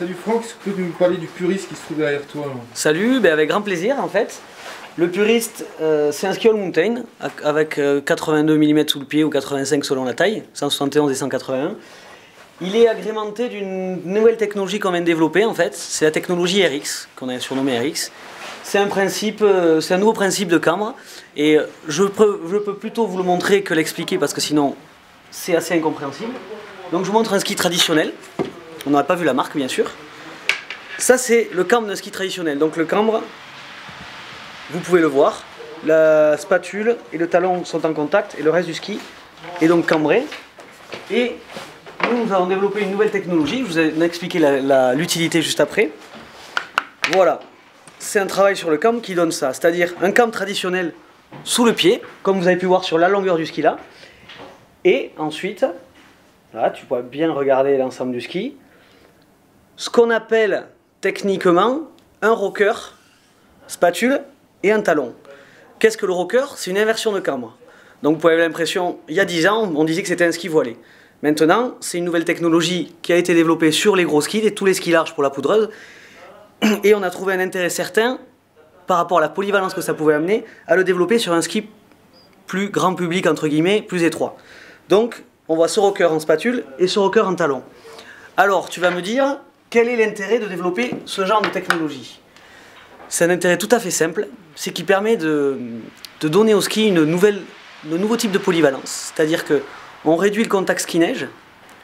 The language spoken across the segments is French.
Salut Franck, est-ce que tu peux nous parler du puriste qui se trouve derrière toi là? Salut, ben avec grand plaisir en fait. Le puriste, c'est un ski all mountain avec 82 mm sous le pied ou 85 selon la taille, 171 et 181. Il est agrémenté d'une nouvelle technologie qu'on vient de développer en fait, c'est la technologie RX, qu'on a surnommée RX. C'est un nouveau principe de cambre et je peux plutôt vous le montrer que l'expliquer parce que sinon c'est assez incompréhensible. Donc je vous montre un ski traditionnel, on n'aurait pas vu la marque bien sûr. Ça c'est le cambre d'un ski traditionnel, donc le cambre, vous pouvez le voir, la spatule et le talon sont en contact et le reste du ski est donc cambré. Et nous avons développé une nouvelle technologie, je vous ai expliqué l'utilité juste après. Voilà, c'est un travail sur le cambre qui donne ça, c'est-à-dire un cambre traditionnel sous le pied, comme vous avez pu voir sur la longueur du ski là. Et ensuite, là tu peux bien regarder l'ensemble du ski, ce qu'on appelle techniquement un rocker, spatule et un talon. Qu'est-ce que le rocker? C'est une inversion de cambre. Donc vous pouvez avoir l'impression, il y a 10 ans, on disait que c'était un ski voilé. Maintenant, c'est une nouvelle technologie qui a été développée sur les gros skis et tous les skis larges pour la poudreuse. Et on a trouvé un intérêt certain, par rapport à la polyvalence que ça pouvait amener, à le développer sur un ski plus grand public, entre guillemets, plus étroit. Donc, on voit ce rocker en spatule et ce rocker en talon. Alors, tu vas me dire, quel est l'intérêt de développer ce genre de technologie? C'est un intérêt tout à fait simple, c'est qu'il permet de donner au ski un nouveau type de polyvalence. C'est-à-dire qu'on réduit le contact ski-neige,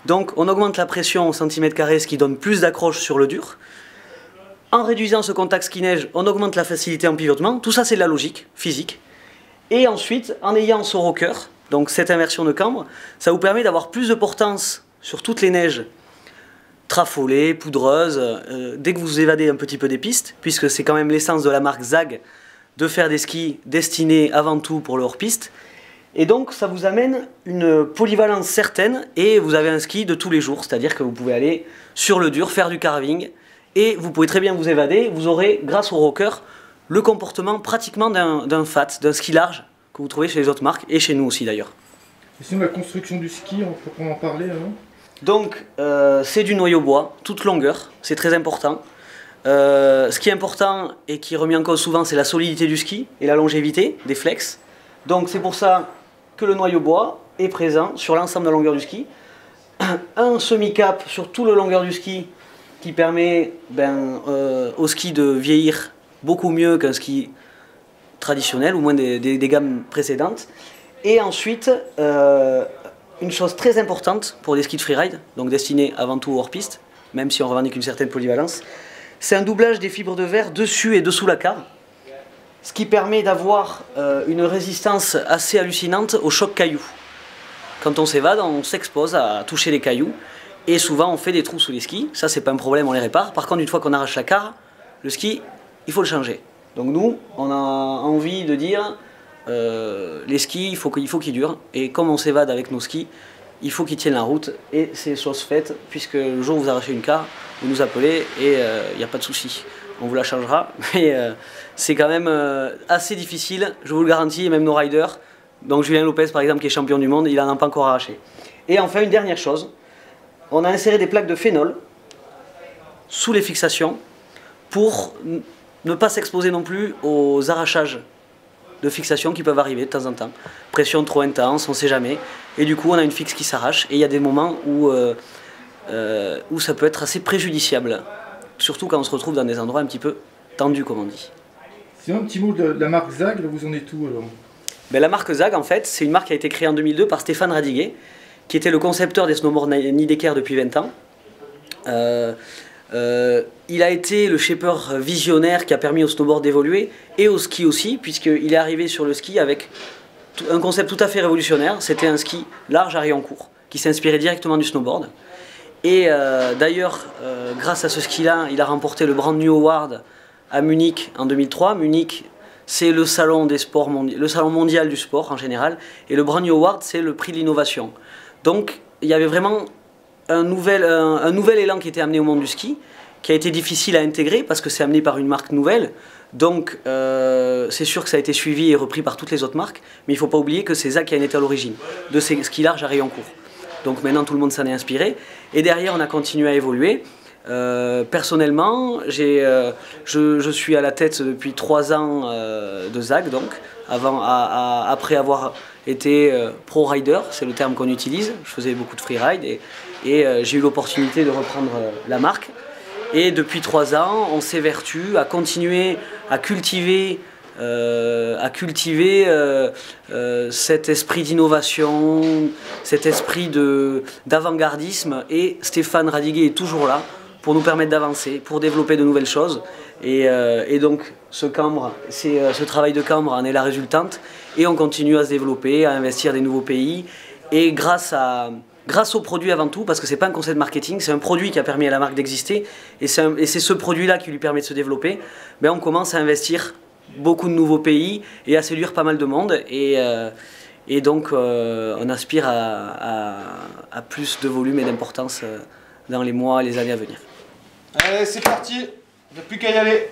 donc on augmente la pression au centimètre carré, ce qui donne plus d'accroche sur le dur. En réduisant ce contact ski-neige, on augmente la facilité en pivotement. Tout ça, c'est de la logique physique. Et ensuite, en ayant ce rocker, donc cette inversion de cambre, ça vous permet d'avoir plus de portance sur toutes les neiges trafolées, poudreuses, dès que vous évadez un petit peu des pistes, puisque c'est quand même l'essence de la marque ZAG de faire des skis destinés avant tout pour le hors-piste. Et donc, ça vous amène une polyvalence certaine et vous avez un ski de tous les jours, c'est-à-dire que vous pouvez aller sur le dur, faire du carving, et vous pouvez très bien vous évader. Vous aurez, grâce au rocker, le comportement pratiquement d'un fat, d'un ski large que vous trouvez chez les autres marques et chez nous aussi d'ailleurs. Et sinon, la construction du ski, on peut en parler hein? Donc, c'est du noyau bois, toute longueur, c'est très important. Ce qui est important et qui est remis en cause souvent, c'est la solidité du ski et la longévité des flex. Donc, c'est pour ça que le noyau bois est présent sur l'ensemble de la longueur du ski. Un semi-cap sur toute la longueur du ski qui permet au ski de vieillir beaucoup mieux qu'un ski traditionnel, ou moins des gammes précédentes. Et ensuite, une chose très importante pour des skis de freeride, donc destinés avant tout hors piste, même si on revendique une certaine polyvalence, c'est un doublage des fibres de verre dessus et dessous la carre, ce qui permet d'avoir une résistance assez hallucinante aux chocs cailloux. Quand on s'évade, on s'expose à toucher les cailloux, et souvent on fait des trous sous les skis, ça c'est pas un problème, on les répare. Par contre, une fois qu'on arrache la carre, le ski, il faut le changer. Donc nous, on a envie de dire, les skis, il faut qu'ils durent, et comme on s'évade avec nos skis, il faut qu'ils tiennent la route, et c'est chose faite, puisque le jour où vous arrachez une carre, vous nous appelez, et il n'y a pas de souci. On vous la changera, mais c'est quand même assez difficile, je vous le garantis, et même nos riders, donc Julien Lopez par exemple qui est champion du monde, il n'en a pas encore arraché. Et enfin une dernière chose, on a inséré des plaques de phénol sous les fixations pour ne pas s'exposer non plus aux arrachages de fixation qui peuvent arriver de temps en temps. Pression trop intense, on ne sait jamais. Et du coup, on a une fixe qui s'arrache. Et il y a des moments où ça peut être assez préjudiciable. Surtout quand on se retrouve dans des endroits un petit peu tendus, comme on dit. Sinon, un petit mot de la marque ZAG, là, vous en êtes où alors? Ben, la marque ZAG, en fait, c'est une marque qui a été créée en 2002 par Stéphane Radiguet, qui était le concepteur des snowboards Nidecker depuis 20 ans. Il a été le shaper visionnaire qui a permis au snowboard d'évoluer et au ski aussi, puisqu'il est arrivé sur le ski avec un concept tout à fait révolutionnaire. C'était un ski large à rayon court qui s'inspirait directement du snowboard. Et d'ailleurs, grâce à ce ski-là, il a remporté le Brand New Award à Munich en 2003. Munich, c'est le salon des sports le salon mondial du sport en général, et le Brand New Award, c'est le prix de l'innovation. Donc, il y avait vraiment un nouvel élan qui était amené au monde du ski, qui a été difficile à intégrer parce que c'est amené par une marque nouvelle. Donc c'est sûr que ça a été suivi et repris par toutes les autres marques, mais il ne faut pas oublier que c'est ZAG qui en était à l'origine, de ces skis larges à rayon court. Donc maintenant tout le monde s'en est inspiré, et derrière on a continué à évoluer. Personnellement, je suis à la tête depuis 3 ans de ZAG, donc, après avoir été pro rider, c'est le terme qu'on utilise. Je faisais beaucoup de freeride et j'ai eu l'opportunité de reprendre la marque. Et depuis 3 ans, on s'évertue à continuer à cultiver cet esprit d'innovation, cet esprit d'avant-gardisme. Et Stéphane Radiguet est toujours là pour nous permettre d'avancer, pour développer de nouvelles choses. Et donc ce travail de cambre en est la résultante. Et on continue à se développer, à investir des nouveaux pays. Et grâce au produit avant tout, parce que c'est pas un concept marketing, c'est un produit qui a permis à la marque d'exister. Et c'est ce produit-là qui lui permet de se développer. Ben, on commence à investir beaucoup de nouveaux pays et à séduire pas mal de monde. Et donc on aspire à plus de volume et d'importance dans les mois et les années à venir. Allez, c'est parti, il n'y a plus qu'à y aller.